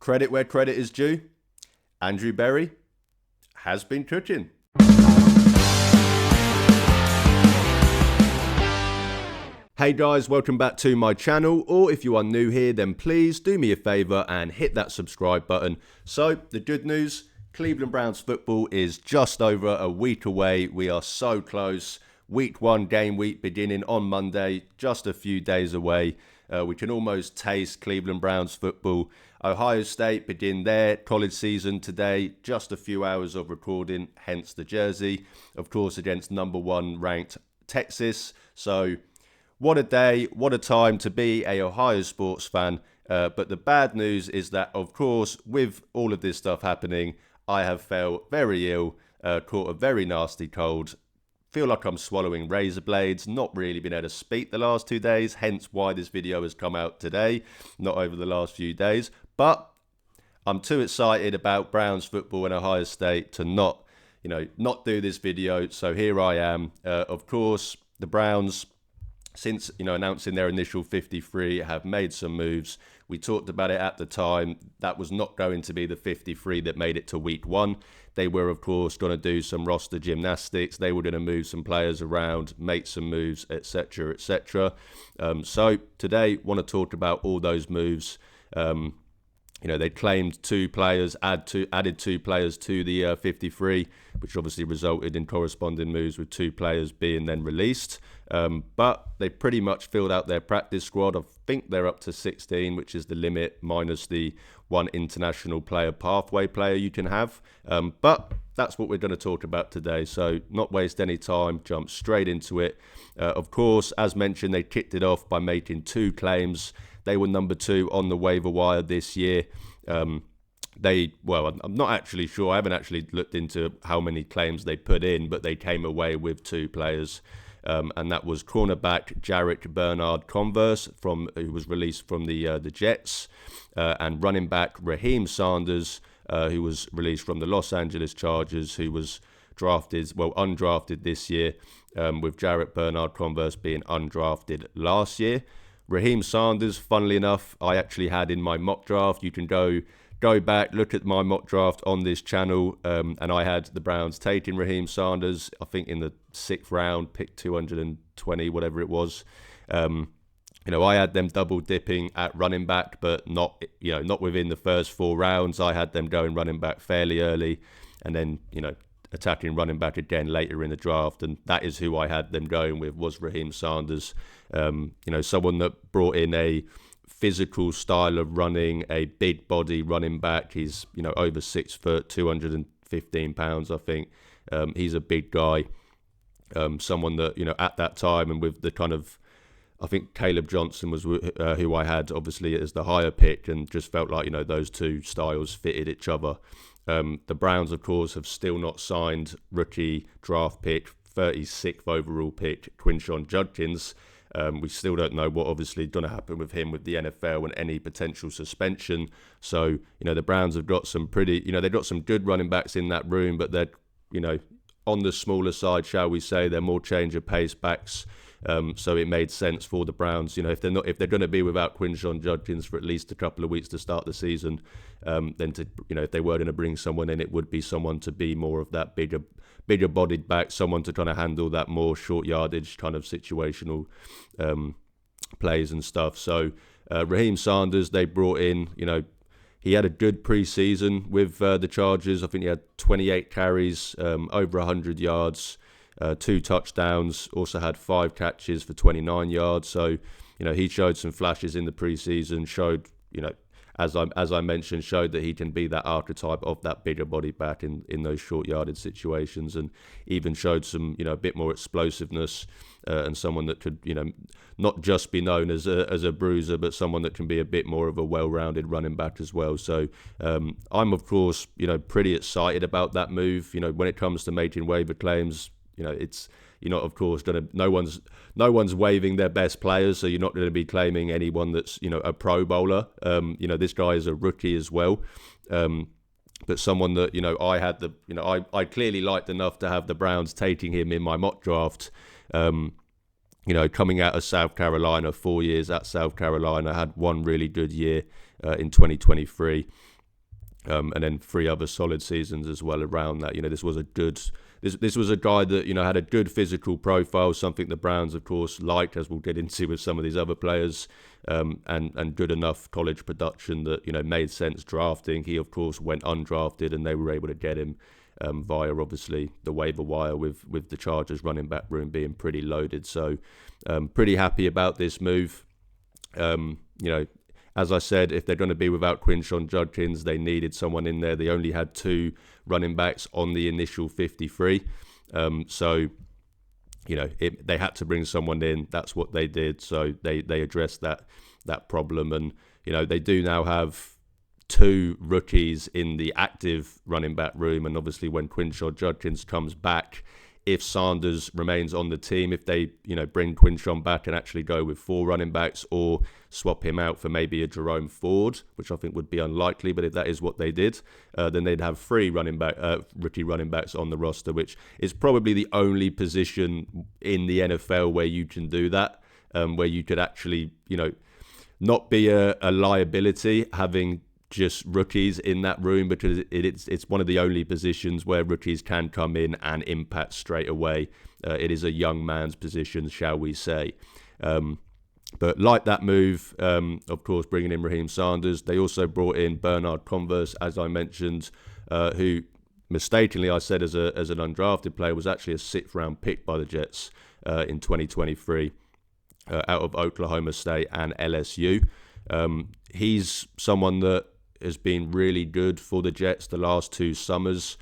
Credit where credit is due. Andrew Berry has been cooking. Hey guys, welcome back to my channel, or if you are new here, then please do me a favour and hit that subscribe button. So, the good news, Cleveland Browns football is just over a week away. We are so close. Week 1 game week beginning on Monday, just a few days away. We can almost taste Cleveland Browns football. Ohio State begin their college season today, just a few hours of recording, hence the jersey. Of course, against number 1 ranked Texas. So, what a day, what a time to be a Ohio sports fan. But the bad news is that, of course, with all of this stuff happening, I have felt very ill, caught a very nasty cold, feel like I'm swallowing razor blades, not really been able to speak the last 2 days, hence why this video has come out today, not over the last few days. But I'm too excited about Browns football in Ohio State to not do this video. So here I am. Of course, the Browns, since announcing their initial 53, have made some moves. We talked about it at the time. That was not going to be the 53 that made it to week 1. They were, of course, going to do some roster gymnastics. They were going to move some players around, make some moves, etc., etc. So today, want to talk about all those moves. They claimed 2 players, added 2 players to the 53, which obviously resulted in corresponding moves with 2 players being then released. But they pretty much filled out their practice squad. I think they're up to 16, which is the limit, minus the 1 international player, pathway player you can have. But that's what we're going to talk about today. So not waste any time, jump straight into it. Of course, as mentioned, they kicked it off by making 2 claims. They were number 2 on the waiver wire this year. I'm not actually sure. I haven't actually looked into how many claims they put in, but they came away with 2 players. And that was cornerback Jarrett Bernard-Converse, who was released from the Jets, and running back Raheem Sanders, who was released from the Los Angeles Chargers, who was undrafted this year, with Jarrett Bernard-Converse being undrafted last year. Raheem Sanders, funnily enough, I actually had in my mock draft. You can go back, look at my mock draft on this channel, and I had the Browns taking Raheem Sanders, I think in the 6th round, pick 220, whatever it was. I had them double dipping at running back, but not within the first 4 rounds. I had them going running back fairly early, and then attacking running back again later in the draft, and that is who I had them going with, was Raheem Sanders. Someone that brought in a physical style of running, a big body running back. He's over 6 foot, 215 pounds, I think. He's a big guy. Someone that at that time, and with the kind of, I think Caleb Johnson was who I had obviously as the higher pick, and just felt like those 2 styles fitted each other. The Browns, of course, have still not signed rookie draft pick, 36th overall pick Quinshon Judkins. We still don't know what obviously going to happen with him with the NFL and any potential suspension. So, the Browns have got some they've got some good running backs in that room, but they're, on the smaller side, shall we say. They're more change of pace backs. So it made sense for the Browns, if they're going to be without Quinshon Judkins for at least a couple of weeks to start the season, then if they were going to bring someone in, it would be someone to be more of that bigger bodied back, someone to kind of handle that more short yardage kind of situational plays and stuff. So Raheem Sanders, they brought in, he had a good preseason with the Chargers. I think he had 28 carries, over 100 yards. 2 touchdowns, also had 5 catches for 29 yards. So, he showed some flashes in the preseason, showed, as I mentioned, showed that he can be that archetype of that bigger body back in those short yardage situations, and even showed some, a bit more explosiveness, and someone that could, not just be known as a bruiser, but someone that can be a bit more of a well-rounded running back as well. So I'm, of course, pretty excited about that move. When it comes to making waiver claims, it's, of course, no one's waiving their best players, so you're not going to be claiming anyone that's, a Pro Bowler. This guy is a rookie as well, but someone that, I had I clearly liked enough to have the Browns taking him in my mock draft. Coming out of South Carolina, 4 years at South Carolina, had 1 really good year, in 2023. And then 3 other solid seasons as well around that. This was a good. This was a guy that had a good physical profile, something the Browns, of course, liked, as we'll get into with some of these other players, and good enough college production that made sense drafting. He, of course, went undrafted, and they were able to get him via obviously the waiver wire with the Chargers running back room being pretty loaded. So pretty happy about this move. As I said, if they're going to be without Quinshon Judkins, they needed someone in there. They only had 2 running backs on the initial 53. They had to bring someone in. That's what they did. So they addressed that problem. And, they do now have 2 rookies in the active running back room. And obviously when Quinshon Judkins comes back, if Sanders remains on the team, if they, bring Quinshon back and actually go with 4 running backs or swap him out for maybe a Jerome Ford, which I think would be unlikely, but if that is what they did, then they'd have 3 rookie running backs on the roster, which is probably the only position in the NFL where you can do that, where you could actually, not be a liability having just rookies in that room, because it's one of the only positions where rookies can come in and impact straight away. It is a young man's position, shall we say. But like that move, of course, bringing in Raheem Sanders, they also brought in Bernard Converse, as I mentioned, who mistakenly I said as an undrafted player was actually a 6th round pick by the Jets in 2023 out of Oklahoma State and LSU. He's someone that has been really good for the Jets the last 2 summers.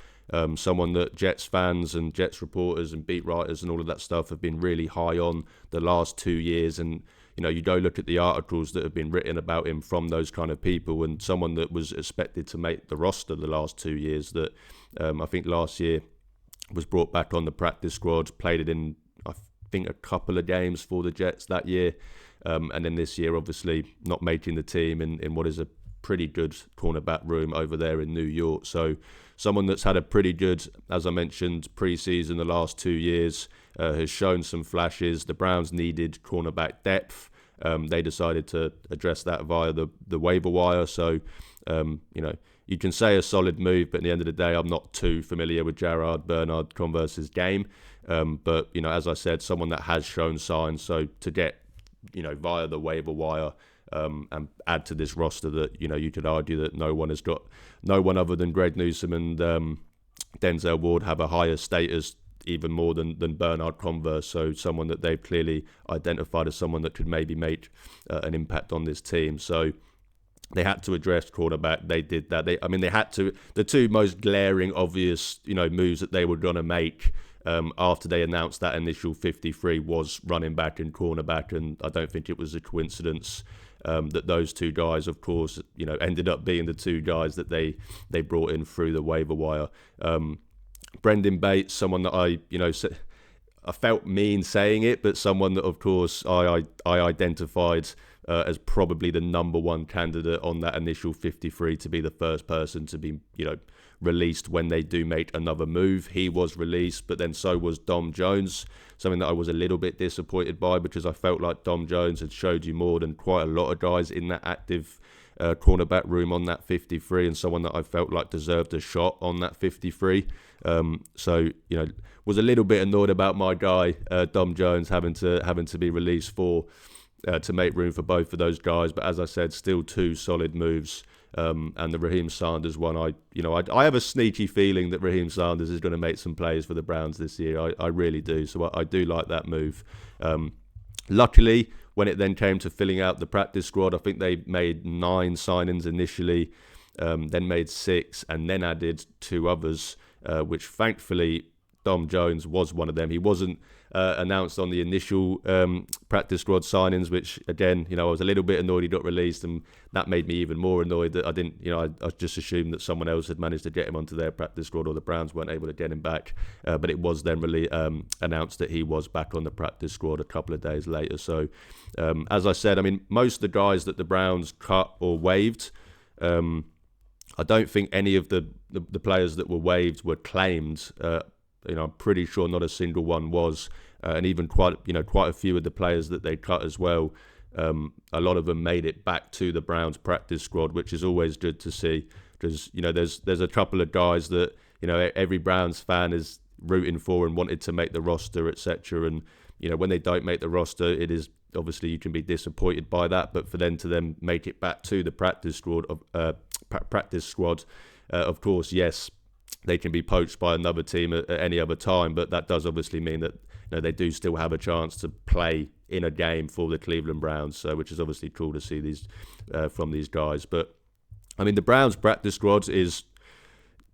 Someone that Jets fans and Jets reporters and beat writers and all of that stuff have been really high on the last 2 years. And, you go look at the articles that have been written about him from those kind of people, and someone that was expected to make the roster the last 2 years that I think last year was brought back on the practice squad, played it in, I think, a couple of games for the Jets that year. And then this year, obviously, not making the team in what is a pretty good cornerback room over there in New York. So someone that's had a pretty good, as I mentioned, preseason the last 2 years, has shown some flashes. The Browns needed cornerback depth. They decided to address that via the waiver wire. So, you can say a solid move, but at the end of the day, I'm not too familiar with Bernard Converse's game. But, as I said, someone that has shown signs. So to get, via the waiver wire, and add to this roster that, you could argue that no one other than Greg Newsome and Denzel Ward have a higher status even more than Bernard Converse. So someone that they've clearly identified as someone that could maybe make an impact on this team. So they had to address quarterback. They did that. They had to. The 2 most glaring, obvious, moves that they were going to make after they announced that initial 53 was running back and cornerback. And I don't think it was a coincidence that those 2 guys, of course, ended up being the 2 guys that they brought in through the waiver wire. Brendan Bates, someone that I felt mean saying it, but someone that, of course, I identified as probably the number 1 candidate on that initial 53 to be the first person to be, released when they do make another move. He was released, but then so was Dom Jones, something that I was a little bit disappointed by, because I felt like Dom Jones had showed you more than quite a lot of guys in that active cornerback room on that 53, and someone that I felt like deserved a shot on that 53. So, was a little bit annoyed about my guy, Dom Jones, having to be released to make room for both of those guys. But as I said, still 2 solid moves. And the Raheem Sanders one, I have a sneaky feeling that Raheem Sanders is going to make some plays for the Browns this year. I really do. So I do like that move. Luckily, when it then came to filling out the practice squad, I think they made 9 signings initially, then made 6, and then added 2 others, which thankfully Dom Jones was one of them. He wasn't announced on the initial practice squad signings, which again, I was a little bit annoyed he got released, and that made me even more annoyed that I didn't, I just assumed that someone else had managed to get him onto their practice squad, or the Browns weren't able to get him back. But it was then really announced that he was back on the practice squad a couple of days later. So as I said, most of the guys that the Browns cut or waived, I don't think any of the players that were waived were claimed. I'm pretty sure not a single one was, and even quite a few of the players that they cut as well. a lot of them made it back to the Browns practice squad, which is always good to see, because there's a couple of guys that every Browns fan is rooting for and wanted to make the roster, etc. And when they don't make the roster, it is obviously you can be disappointed by that. But for them to make it back to the practice squad, of course, yes, they can be poached by another team at any other time, but that does obviously mean that they do still have a chance to play in a game for the Cleveland Browns, which is obviously cool to see these from these guys. But I mean, the Browns practice squad is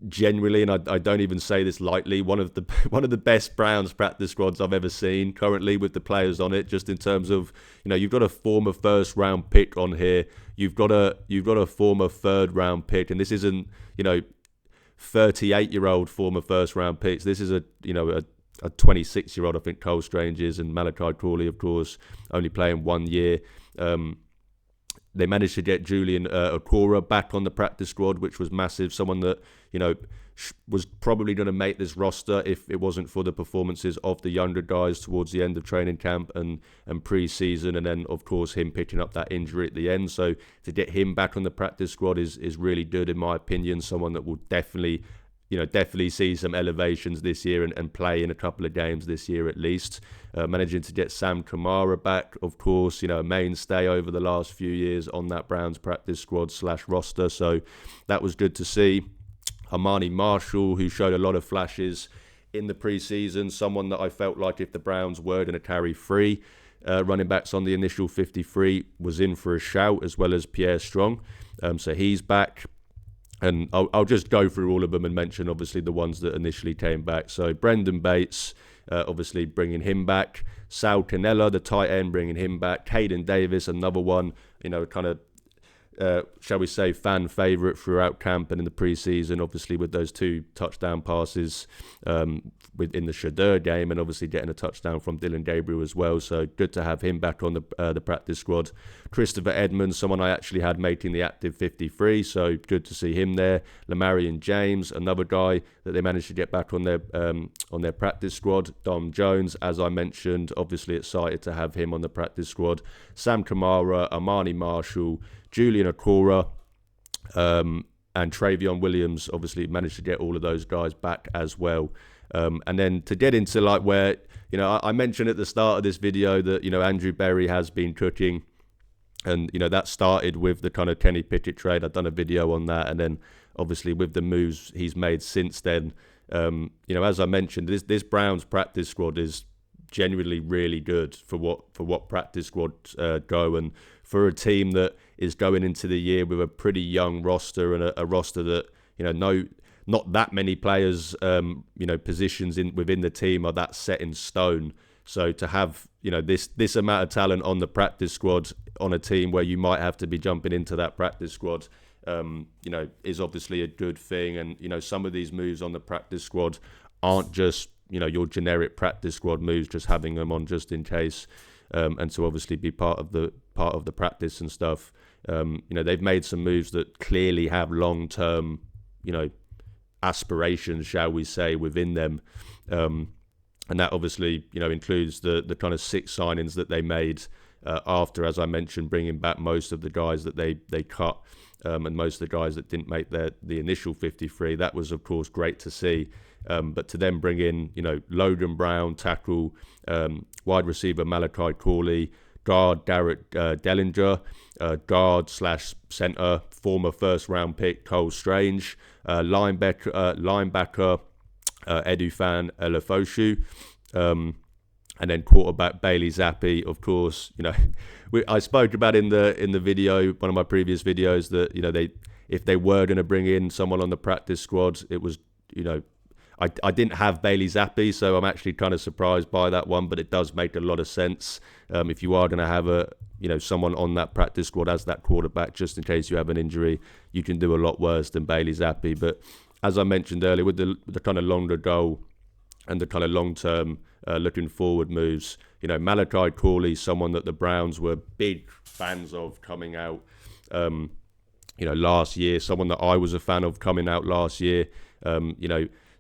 genuinely, and I don't even say this lightly, one of the best Browns practice squads I've ever seen currently, with the players on it. Just in terms of you've got a former first round pick on here, you've got a former third round pick, and this isn't 38-year-old former first round picks. This is a 26-year-old, I think Cole Strange is, and Malachi Crawley, of course, only playing 1 year. They managed to get Julian Okora back on the practice squad, which was massive. Someone that was probably going to make this roster if it wasn't for the performances of the younger guys towards the end of training camp and pre-season, and then of course him picking up that injury at the end. So to get him back on the practice squad is really good, in my opinion. Someone that will definitely see some elevations this year and play in a couple of games this year at least. Managing to get Sam Kamara back, of course, a mainstay over the last few years on that Browns practice squad / roster. So that was good to see. Armani Marshall, who showed a lot of flashes in the preseason, someone that I felt like if the Browns were going to carry 3 running backs on the initial 53, was in for a shout, as well as Pierre Strong. So he's back. And I'll just go through all of them and mention, obviously, the ones that initially came back. So Brendan Bates, obviously bringing him back. Sal Cannella, the tight end, bringing him back. Hayden Davis, another one, kind of, shall we say, fan favourite throughout camp and in the preseason, obviously with those 2 touchdown passes within the Shadur game, and obviously getting a touchdown from Dylan Gabriel as well. So good to have him back on the practice squad. Christopher Edmonds, someone I actually had making the active 53, so good to see him there. Lamarian James, another guy that they managed to get back on their practice squad. Dom Jones, as I mentioned, obviously excited to have him on the practice squad. Sam Kamara, Armani Marshall, Julian Okora, and Travion Williams, obviously managed to get all of those guys back as well. And then to get into where, I mentioned at the start of this video that, Andrew Berry has been cooking, and, that started with the kind of Kenny Pickett trade. I've done a video on that. And then obviously with the moves he's made since then, as I mentioned, this Browns practice squad is genuinely really good for what practice squads go, and for a team that is going into the year with a pretty young roster, and a roster that not that many players positions within the team are that set in stone. So to have this amount of talent on the practice squad on a team where you might have to be jumping into that practice squad is obviously a good thing. And some of these moves on the practice squad aren't just your generic practice squad moves, just having them on just in case, and to obviously be part of the practice and stuff. They've made some moves that clearly have long-term, aspirations, shall we say, within them. And that obviously, includes the kind of 6 signings that they made after, as I mentioned, bringing back most of the guys that they cut, and most of the guys that didn't make the initial 53. That was, of course, great to see. But to then bring in, Logan Brown, tackle, wide receiver Malachi Crawley, guard Garrett Dellinger, guard / center former first round pick Cole Strange, linebacker Edufan Elefoshu, and then quarterback Bailey Zappi. Of course, I spoke about in the video, one of my previous videos, that if they were going to bring in someone on the practice squad, it was I didn't have Bailey Zappi, so I'm actually kind of surprised by that one, but it does make a lot of sense. If you are going to have someone on that practice squad as that quarterback, just in case you have an injury, you can do a lot worse than Bailey Zappi. But as I mentioned earlier, with the kind of longer goal and the kind of long-term looking forward moves, Malachi Crawley, someone that the Browns were big fans of coming out, last year, someone that I was a fan of coming out last year,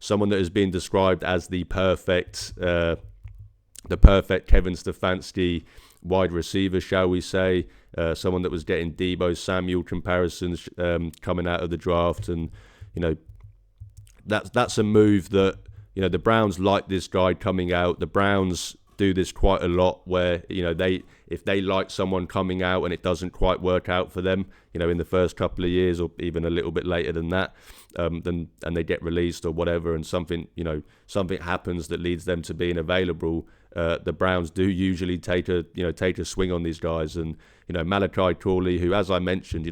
someone that has been described as the perfect Kevin Stefanski wide receiver, shall we say, someone that was getting Deebo Samuel comparisons coming out of the draft, and that's a move that the Browns like this guy coming out. The Browns do this quite a lot, where if they like someone coming out and it doesn't quite work out for them, in the first couple of years or even a little bit later than that, and they get released or whatever, and something happens that leads them to being available. The Browns do usually take a swing on these guys, and Malachi Corley, who, as I mentioned,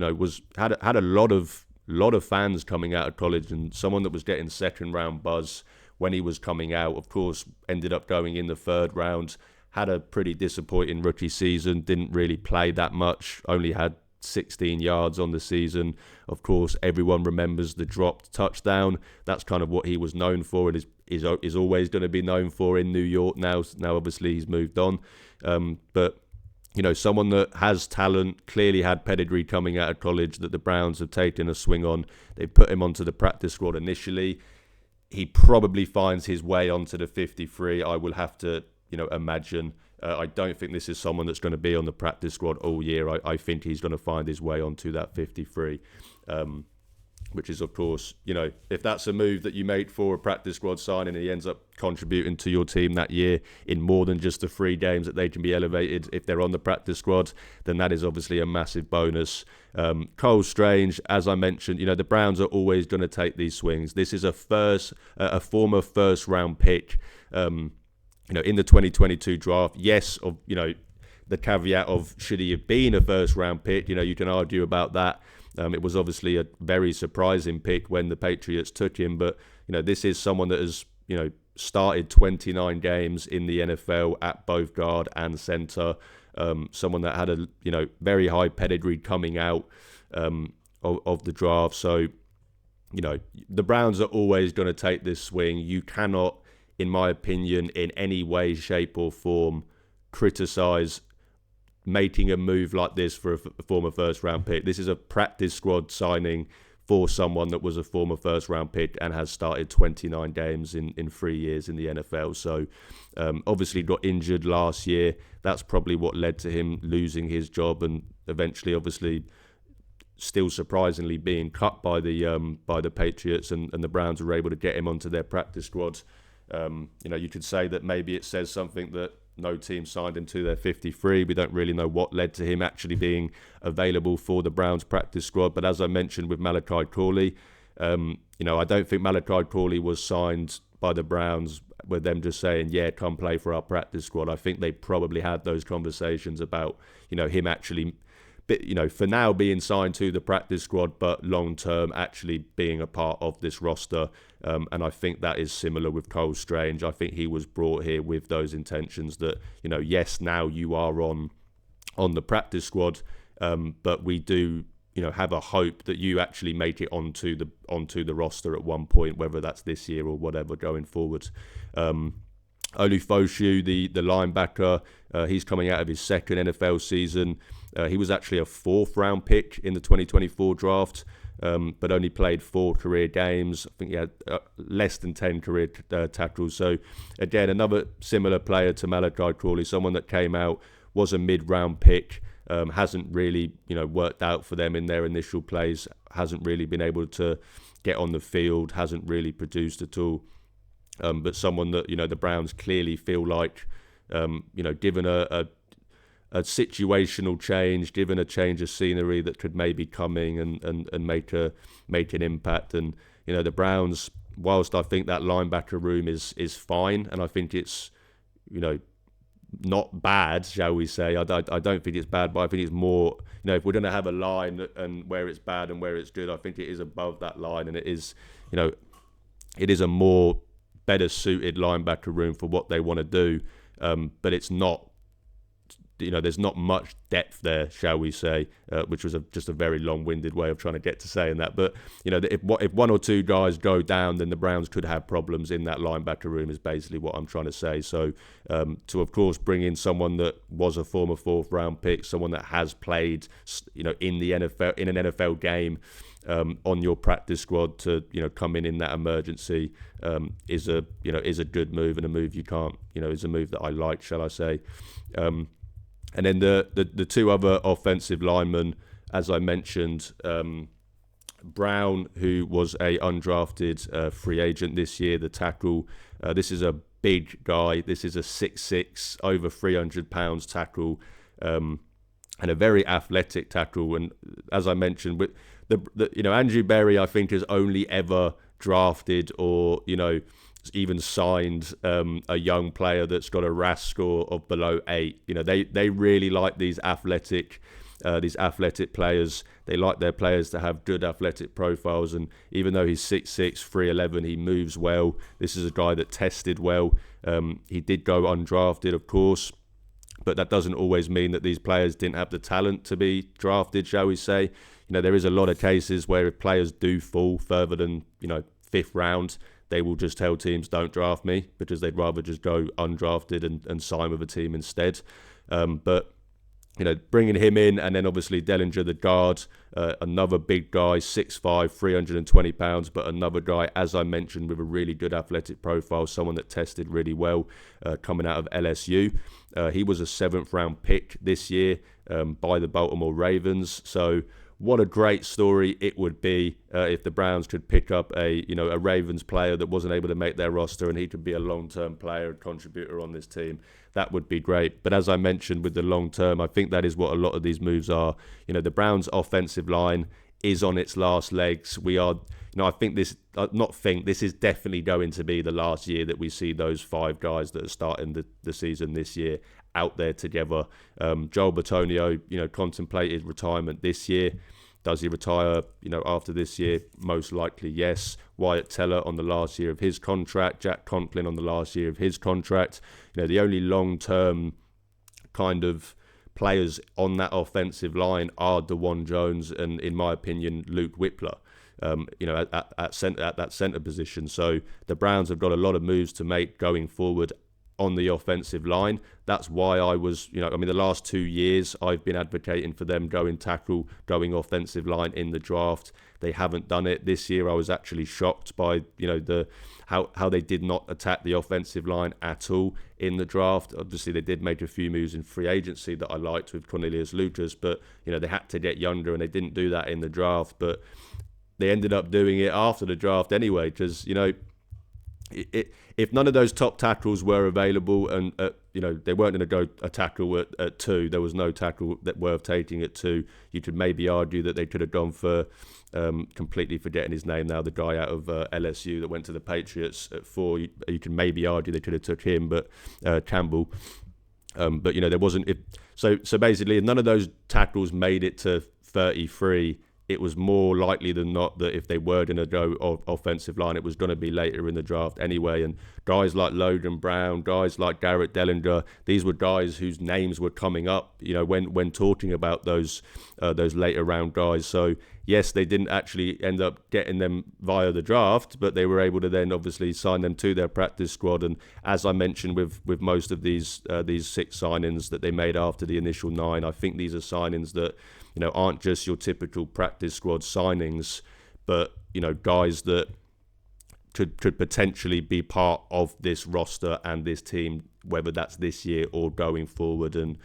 had a lot of fans coming out of college, and someone that was getting second round buzz when he was coming out. Of course, ended up going in the third round. Had a pretty disappointing rookie season. Didn't really play that much. Only had 16 yards on the season. Of course, everyone remembers the dropped touchdown. That's kind of what he was known for, and is always going to be known for in New York now. Now, obviously, he's moved on. But someone that has talent, clearly had pedigree coming out of college, that the Browns have taken a swing on. They put him onto the practice squad initially. He probably finds his way onto the 53. I will have to, imagine. I don't think this is someone that's going to be on the practice squad all year. I think he's going to find his way onto that 53, which is, of course, if that's a move that you make for a practice squad signing and he ends up contributing to your team that year in more than just the 3 games that they can be elevated if they're on the practice squad, then that is obviously a massive bonus. Cole Strange, as I mentioned, the Browns are always going to take these swings. This is a former first round pick, in the 2022 draft. Yes, the caveat of should he have been a first round pick, you can argue about that. It was obviously a very surprising pick when the Patriots took him, but this is someone that has started 29 games in the NFL at both guard and center. Someone that had a very high pedigree coming out of the draft. So the Browns are always going to take this swing. You cannot, in my opinion, in any way, shape or form, criticize making a move like this for a former first round pick. This is a practice squad signing for someone that was a former first round pick and has started 29 games in 3 years in the NFL. So obviously got injured last year. That's probably what led to him losing his job, and eventually, obviously, still surprisingly being cut by the Patriots, and the Browns were able to get him onto their practice squad. You could say that maybe it says something that no team signed him to their 53. We don't really know what led to him actually being available for the Browns practice squad. But as I mentioned with Malachi Corley, I don't think Malachi Corley was signed by the Browns with them just saying, yeah, come play for our practice squad. I think they probably had those conversations about, him actually, for now being signed to the practice squad, but long term actually being a part of this roster. And I think that is similar with Cole Strange. I think he was brought here with those intentions that, yes, now you are on the practice squad, but we do, have a hope that you actually make it onto the roster at one point, whether that's this year or whatever going forward. Olufoshu, the linebacker, he's coming out of his second NFL season. He was actually a 4th round pick in the 2024 draft, but only played 4 career games. I think he had less than 10 career tackles. So again, another similar player to Malachi Corley, someone that came out, was a mid-round pick, hasn't really worked out for them in their initial plays, hasn't really been able to get on the field, hasn't really produced at all. But someone that the Browns clearly feel like, given a situational change, given a change of scenery that could maybe coming and make an impact. And the Browns, whilst I think that linebacker room is fine, and I think it's not bad, shall we say. I don't think it's bad, but I think it's more, if we're going to have a line and where it's bad and where it's good, I think it is above that line, and it is a more better suited linebacker room for what they want to do, but it's not, there's not much depth there, shall we say, which was just a very long-winded way of trying to get to saying that. But if one or two guys go down, then the Browns could have problems in that linebacker room, is basically what I'm trying to say. So to, of course, bring in someone that was a former 4th round pick, someone that has played in the NFL, in an NFL game, on your practice squad, to come in that emergency, is a good move, and a move you can't, is a move that I like, shall I say. And then the two other offensive linemen, as I mentioned, Brown, who was a undrafted free agent this year, the tackle. This is a big guy. This is a 6'6", over 300 pounds tackle, and a very athletic tackle. And as I mentioned, with Andrew Berry, I think, has only ever drafted or even signed a young player that's got a RAS score of below 8. They really like these athletic players. They like their players to have good athletic profiles, and even though he's 6'6", 311, he moves well. This is a guy that tested well. He did go undrafted, of course, but that doesn't always mean that these players didn't have the talent to be drafted, shall we say. There is a lot of cases where if players do fall further than 5th round, they will just tell teams, don't draft me, because they'd rather just go undrafted and sign with a team instead. But bringing him in, and then obviously Dellinger, the guard, another big guy, 6'5", 320 pounds, but another guy, as I mentioned, with a really good athletic profile, someone that tested really well, coming out of LSU. He was a 7th round pick this year by the Baltimore Ravens. So what a great story it would be if the Browns could pick up a Ravens player that wasn't able to make their roster, and he could be a long-term player and contributor on this team. That would be great. But as I mentioned, with the long term, I think that is what a lot of these moves are. The Browns' offensive line is on its last legs. We are, I think this, this is definitely going to be the last year that we see those 5 guys that are starting the season this year out there together. Joel Bitonio, contemplated retirement this year. Does he retire, after this year? Most likely, yes. Wyatt Teller on the last year of his contract. Jack Conklin on the last year of his contract. The only long-term kind of players on that offensive line are DeJuan Jones and, in my opinion, Luke Whippler. At that centre position. So the Browns have got a lot of moves to make going forward on the offensive line. That's why I was, the last 2 years I've been advocating for them going tackle, going offensive line in the draft. They haven't done it. This year I was actually shocked by, how they did not attack the offensive line at all in the draft. Obviously they did make a few moves in free agency that I liked with Cornelius Lucas, but, they had to get younger, and they didn't do that in the draft. But they ended up doing it after the draft anyway, because, if none of those top tackles were available, and they weren't going to go a tackle at 2, there was no tackle that worth taking at 2. You could maybe argue that they could have gone for, completely forgetting his name now, the guy out of LSU that went to the Patriots at 4. You can maybe argue they could have took him, but Campbell. But there wasn't. So basically, if none of those tackles made it to 33, it was more likely than not that if they were going to go offensive line, it was going to be later in the draft anyway. And guys like Logan Brown, guys like Garrett Dellinger, these were guys whose names were coming up, when talking about those later round guys. So yes, they didn't actually end up getting them via the draft, but they were able to then obviously sign them to their practice squad. And as I mentioned with most of these 6 signings that they made after the initial 9, I think these are signings that aren't just your typical practice squad signings, but guys that could potentially be part of this roster and this team, whether that's this year or going forward. And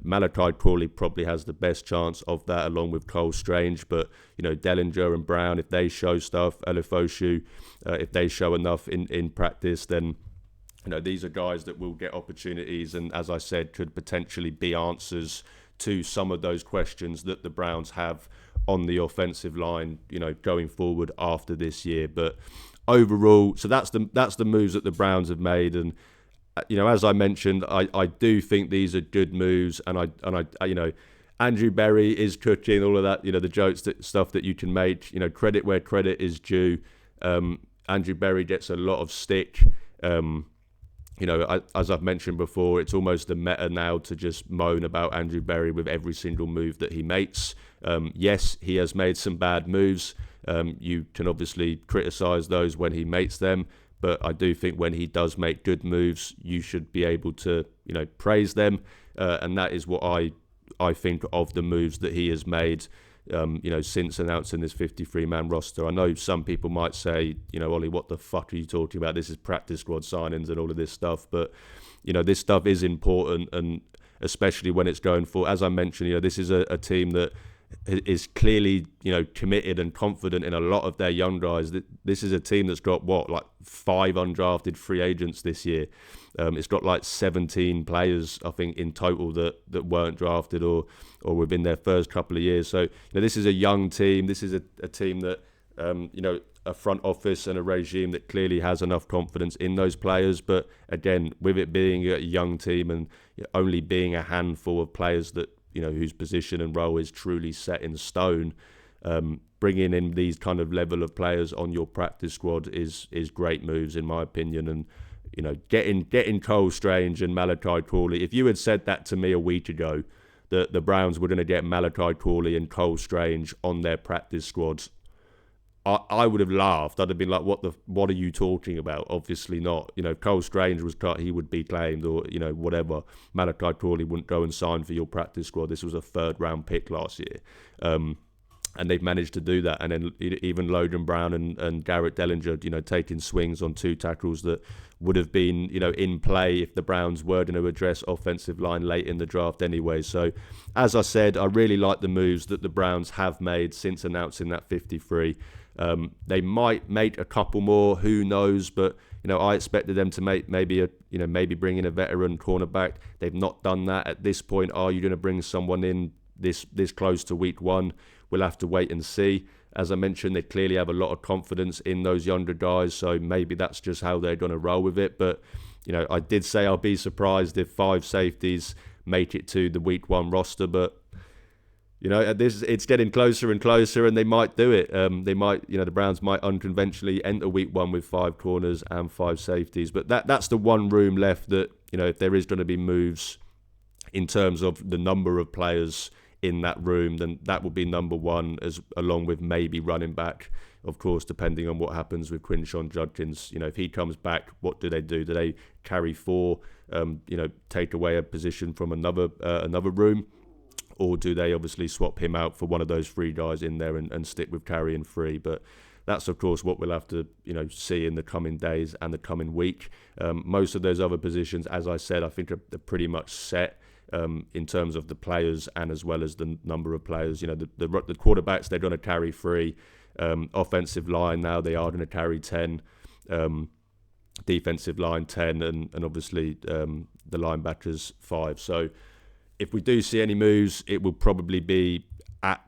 Malachi Crawley probably has the best chance of that, along with Cole Strange. But Dellinger and Brown, if they show stuff, Elifoshu, if they show enough in practice, then these are guys that will get opportunities, and as I said, could potentially be answers to some of those questions that the Browns have on the offensive line, going forward after this year. But overall, so that's the moves that the Browns have made. And as I mentioned, I do think these are good moves, and I Andrew Berry is cooking, all of that, the jokes, stuff that you can make, credit where credit is due. Andrew Berry gets a lot of stick. As I've mentioned before, it's almost the meta now to just moan about Andrew Berry with every single move that he makes. Yes, he has made some bad moves. You can obviously criticise those when he makes them, but I do think when he does make good moves, you should be able to, praise them. And that is what I think of the moves that he has made, since announcing this 53-man roster. I know some people might say, Ollie, what the fuck are you talking about? This is practice squad signings and all of this stuff. But, this stuff is important. And especially when it's going for, as I mentioned, this is a team that is clearly, committed and confident in a lot of their young guys. This is a team that's got like 5 undrafted free agents this year. It's got like 17 players, I think, in total that weren't drafted or within their first couple of years. So this is a young team. This is a team that a front office and a regime that clearly has enough confidence in those players. But again, with it being a young team and only being a handful of players that whose position and role is truly set in stone, bringing in these kind of level of players on your practice squad is great moves, in my opinion. And getting Cole Strange and Malachi Corley, if you had said that to me a week ago, that the Browns were going to get Malachi Corley and Cole Strange on their practice squads, I would have laughed. I'd have been like, what are you talking about? Obviously not. Cole Strange was cut, he would be claimed, or, whatever. Malachi Corley wouldn't go and sign for your practice squad. This was a 3rd-round pick last year. And they've managed to do that. And then even Logan Brown and Garrett Dellinger, taking swings on 2 tackles that would have been, in play if the Browns were going to address offensive line late in the draft anyway. So, as I said, I really like the moves that the Browns have made since announcing that 53. They might make a couple more, who knows? But I expected them to make maybe bring in a veteran cornerback. They've not done that at this point. Are you going to bring someone in this close to week 1? We'll have to wait and see. As I mentioned, they clearly have a lot of confidence in those younger guys, so maybe that's just how they're going to roll with it. But I did say I'll be surprised if 5 safeties make it to the week 1 roster, but it's getting closer and closer, and they might do it. They might, the Browns might unconventionally enter week 1 with 5 corners and 5 safeties. But that's the one room left that, if there is going to be moves in terms of the number of players in that room, then that will be number 1, along with maybe running back, of course, depending on what happens with Quinshon Judkins. If he comes back, what do? Do they carry 4, take away a position from another room? Or do they obviously swap him out for one of those 3 guys in there and stick with carrying 3? But that's, of course, what we'll have to see in the coming days and the coming week. Most of those other positions, as I said, I think are pretty much set in terms of the players and as well as the number of players. The quarterbacks, they're going to carry 3. Offensive line, now they are going to carry 10. Defensive line 10, and obviously the linebackers 5. So if we do see any moves, it will probably be at,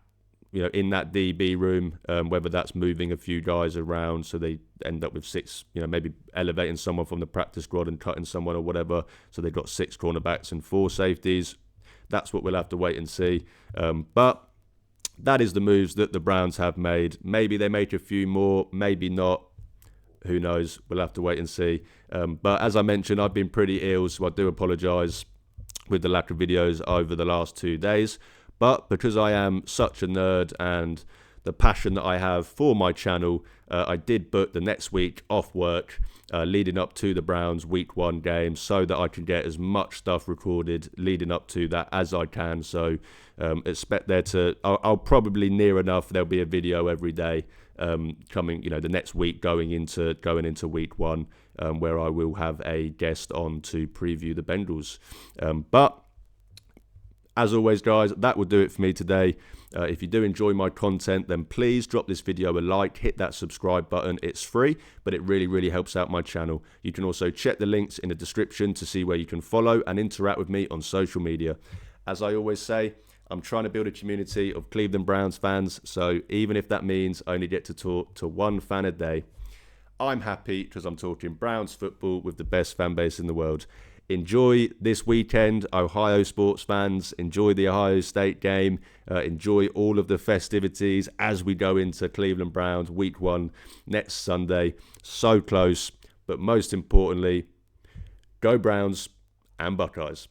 in that DB room, whether that's moving a few guys around so they end up with 6, maybe elevating someone from the practice squad and cutting someone or whatever. So they've got 6 cornerbacks and 4 safeties. That's what we'll have to wait and see. But that is the moves that the Browns have made. Maybe they make a few more, maybe not. Who knows? We'll have to wait and see. But as I mentioned, I've been pretty ill, so I do apologise with the lack of videos over the last 2 days. But because I am such a nerd and the passion that I have for my channel, I did book the next week off work leading up to the Browns week 1 game so that I can get as much stuff recorded leading up to that as I can. So expect I'll probably near enough, there'll be a video every day coming, the next week going into week 1, where I will have a guest on to preview the Bengals. But as always, guys, that will do it for me today. If you do enjoy my content, then please drop this video a like, hit that subscribe button. It's free, but it really, really helps out my channel. You can also check the links in the description to see where you can follow and interact with me on social media. As I always say, I'm trying to build a community of Cleveland Browns fans, so even if that means I only get to talk to 1 fan a day, I'm happy because I'm talking Browns football with the best fan base in the world. Enjoy this weekend, Ohio sports fans. Enjoy the Ohio State game. Enjoy all of the festivities as we go into Cleveland Browns week 1 next Sunday. So close, but most importantly, go Browns and Buckeyes.